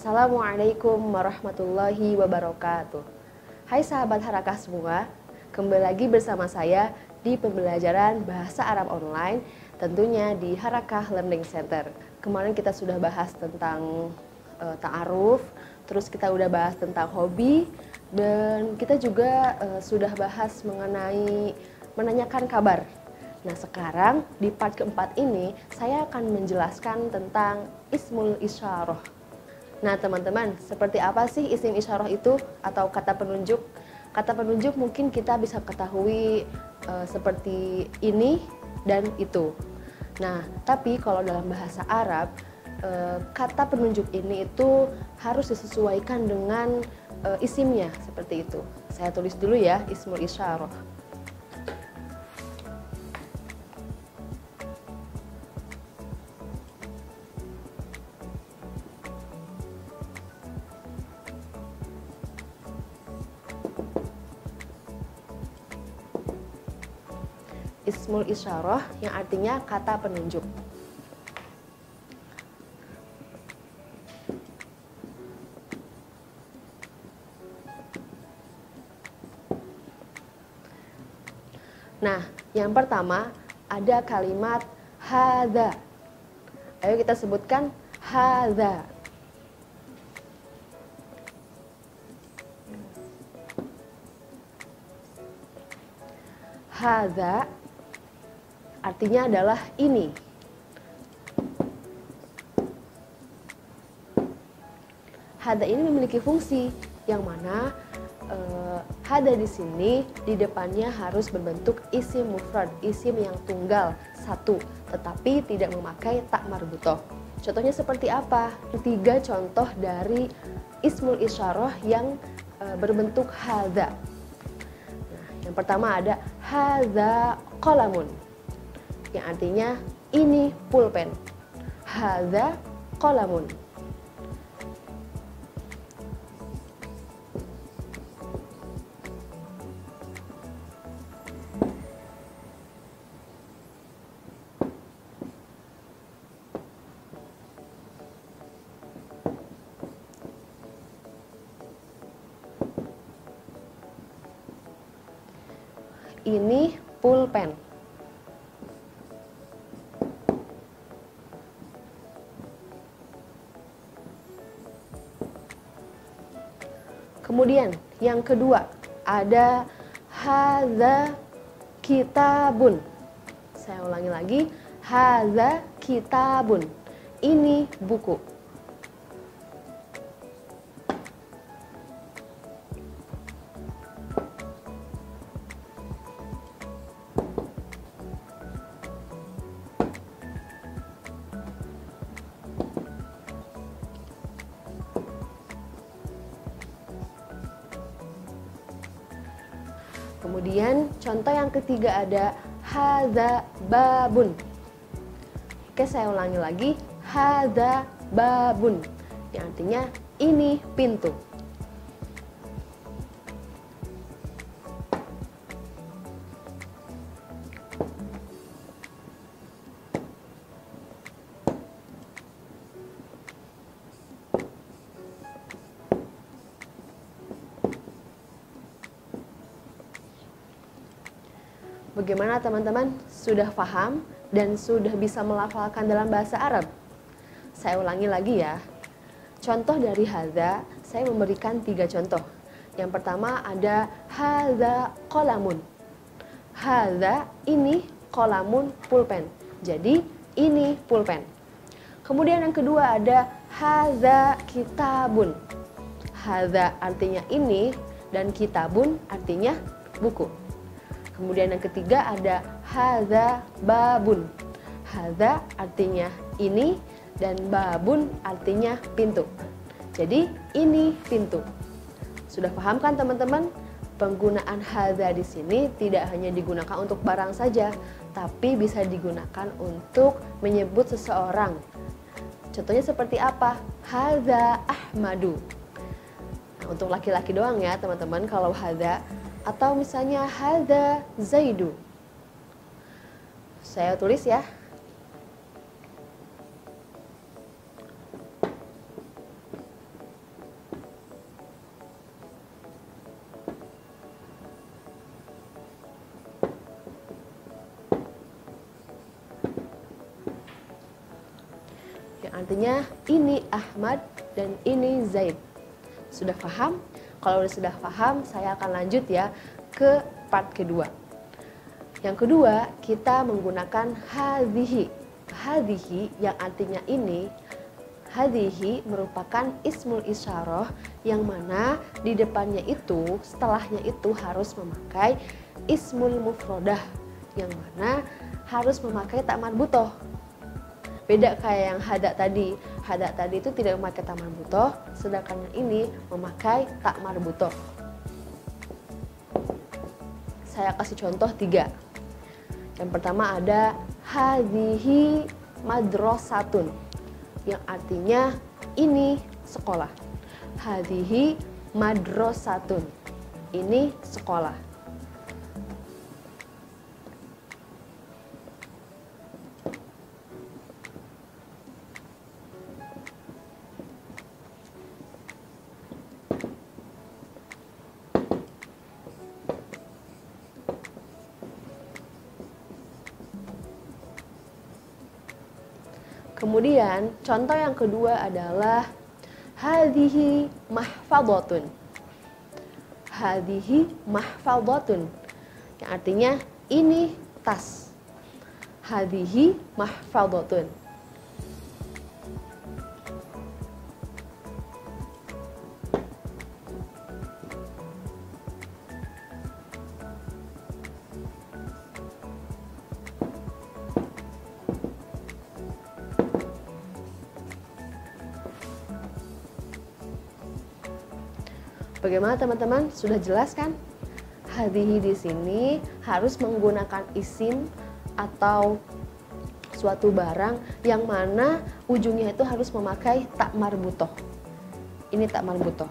Assalamualaikum warahmatullahi wabarakatuh. Hai sahabat Harakah semua, kembali lagi bersama saya di pembelajaran bahasa Arab online, tentunya di Harakah Learning Center. Kemarin kita sudah bahas tentang ta'aruf, terus kita udah bahas tentang hobi, dan kita juga sudah bahas mengenai menanyakan kabar. Nah, sekarang di part keempat ini saya akan menjelaskan tentang ismul isyarah. Nah, teman-teman, seperti apa sih isim isyarah itu atau kata penunjuk? Kata penunjuk mungkin kita bisa ketahui seperti ini dan itu. Nah, tapi kalau dalam bahasa Arab, kata penunjuk ini itu harus disesuaikan dengan isimnya, seperti itu. Saya tulis dulu ya, ismul isyarah. Ismul isyarah yang artinya kata penunjuk. Nah, yang pertama ada kalimat hadza. Ayo kita sebutkan hadza. Hadza artinya adalah ini. Hadza ini memiliki fungsi yang mana hadza di sini di depannya harus berbentuk isim mufrad, isim yang tunggal satu, tetapi tidak memakai tak marbutoh. Contohnya seperti apa? 3 contoh dari ismul isyarah yang berbentuk hadza. Nah, yang pertama ada hadza qalamun, yang artinya ini pulpen. Hadza qalamun. Ini pulpen. Kemudian yang kedua ada hadza kitabun. Saya ulangi lagi, hadza kitabun. Ini buku. Kemudian contoh yang ketiga ada hadza babun. Oke, saya ulangi lagi, hadza babun, yang artinya ini pintu. Bagaimana teman-teman? Sudah paham dan sudah bisa melafalkan dalam bahasa Arab? Saya ulangi lagi ya. Contoh dari hadza, saya memberikan 3 contoh. Yang pertama ada hadza qalamun. Hadza ini, qalamun pulpen. Jadi ini pulpen. Kemudian yang kedua ada hadza kitabun. Hadza artinya ini dan kitabun artinya buku. Kemudian yang ketiga ada hadza babun. Hadza artinya ini dan babun artinya pintu. Jadi ini pintu. Sudah paham kan teman-teman? Penggunaan hadza di sini tidak hanya digunakan untuk barang saja, tapi bisa digunakan untuk menyebut seseorang. Contohnya seperti apa? Hadza Ahmadu. Nah, untuk laki-laki doang ya teman-teman kalau hadza. Atau misalnya hadza Zaidu. Saya tulis ya. yang artinya ini Ahmad dan ini Zaid. Sudah paham? Kalau sudah paham, saya akan lanjut ya ke part kedua. Yang kedua, kita menggunakan hadhihi. Hadhihi yang artinya ini. Hadhihi merupakan ismul isyarah yang mana di depannya itu, setelahnya itu harus memakai ismul mufrodah yang mana harus memakai tak marbutoh. Beda kayak yang hadak tadi. Hadak tadi itu tidak memakai tak marbutoh, sedangkan yang ini memakai tak marbutoh. Saya kasih contoh 3. Yang pertama ada hadhihi madrasatun yang artinya ini sekolah. Hadhihi madrasatun, ini sekolah. Kemudian contoh yang kedua adalah hadhihi mahfadhatun. Hadhihi mahfadhatun yang artinya ini tas. Hadhihi mahfadhatun. Bagaimana teman-teman? Sudah jelas kan? Hadhihi di sini harus menggunakan isim atau suatu barang yang mana ujungnya itu harus memakai tak marbutoh. Ini tak marbutoh.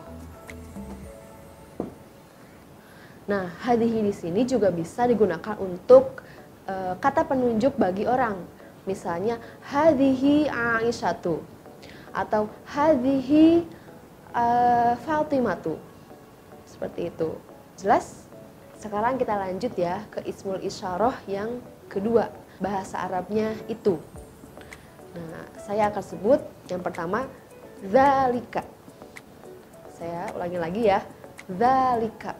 Nah, hadhihi di sini juga bisa digunakan untuk kata penunjuk bagi orang. Misalnya hadhihi Aisyatu atau hadhihi Fatimatu. Seperti itu. Jelas? Sekarang kita lanjut ya ke ismul isyarah yang kedua. Bahasa Arabnya itu. Nah, saya akan sebut yang pertama dzalika. Saya ulangi lagi ya. Dzalika.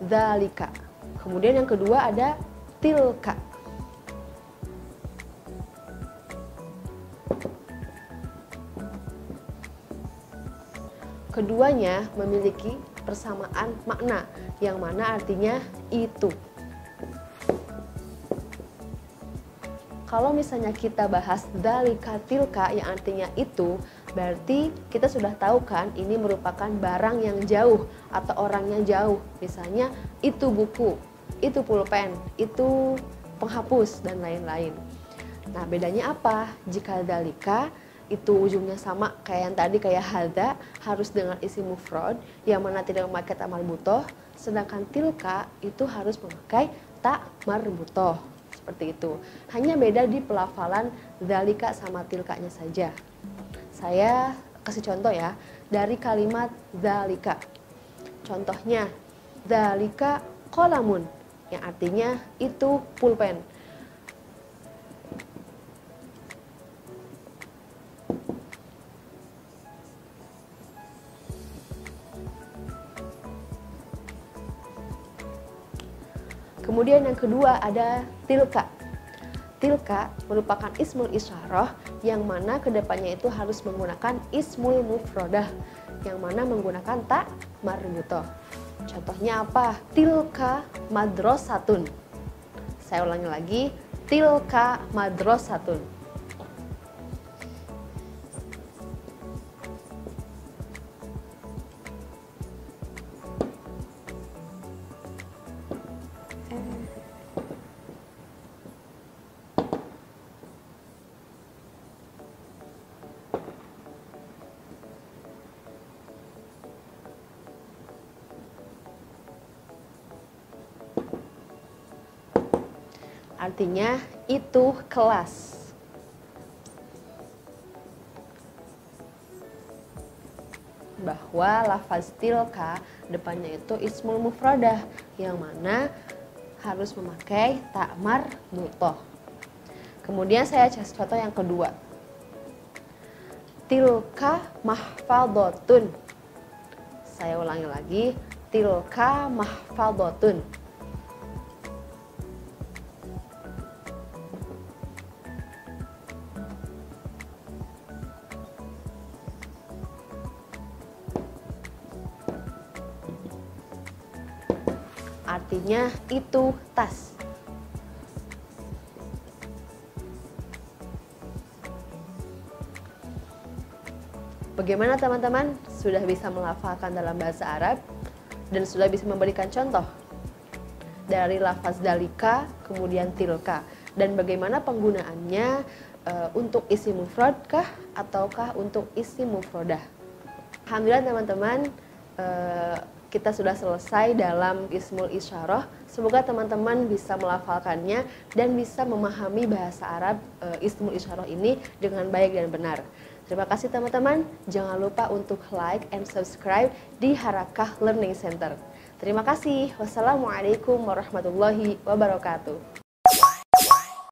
Dzalika. Kemudian yang kedua ada tilka. Keduanya memiliki persamaan makna, yang mana artinya itu. Kalau misalnya kita bahas dzalika tilka yang artinya itu, berarti kita sudah tahu kan ini merupakan barang yang jauh atau orang yang jauh. Misalnya itu buku, itu pulpen, itu penghapus dan lain-lain. Nah, bedanya apa? Jika dzalika itu ujungnya sama kayak yang tadi, kayak hadza, harus dengan isim mufrad yang mana tidak memakai tak marbutoh, sedangkan tilka itu harus memakai tak marbutoh. Seperti itu. Hanya beda di pelafalan dzalika sama tilkanya saja. Saya kasih contoh ya dari kalimat dzalika. Contohnya dzalika qalamun yang artinya itu pulpen. Kemudian yang kedua ada tilka. Tilka merupakan ismul isyarah yang mana kedepannya itu harus menggunakan ismul mufrodah yang mana menggunakan tak marbutoh. Contohnya apa? Tilka madrasatun. Saya ulangi lagi, tilka madrasatun. Artinya itu kelas. Bahwa bahwa lafaz tilka depannya itu ismul mufradah yang mana harus memakai ta marbutoh. Kemudian saya kasih contoh yang kedua. Tilka mahfadotun. Saya ulangi lagi, tilka mahfadotun. Artinya itu tas. Bagaimana teman-teman? Sudah bisa melafalkan dalam bahasa Arab dan sudah bisa memberikan contoh dari lafaz dalika kemudian tilka, dan bagaimana penggunaannya untuk isi mufrad kah ataukah untuk isi mufrodah. Alhamdulillah teman-teman, kita sudah selesai dalam ismul isyarah. Semoga teman-teman bisa melafalkannya dan bisa memahami bahasa Arab ismul isyarah ini dengan baik dan benar. Terima kasih teman-teman. Jangan lupa untuk like and subscribe di Harakah Learning Center. Terima kasih. Wassalamualaikum warahmatullahi wabarakatuh.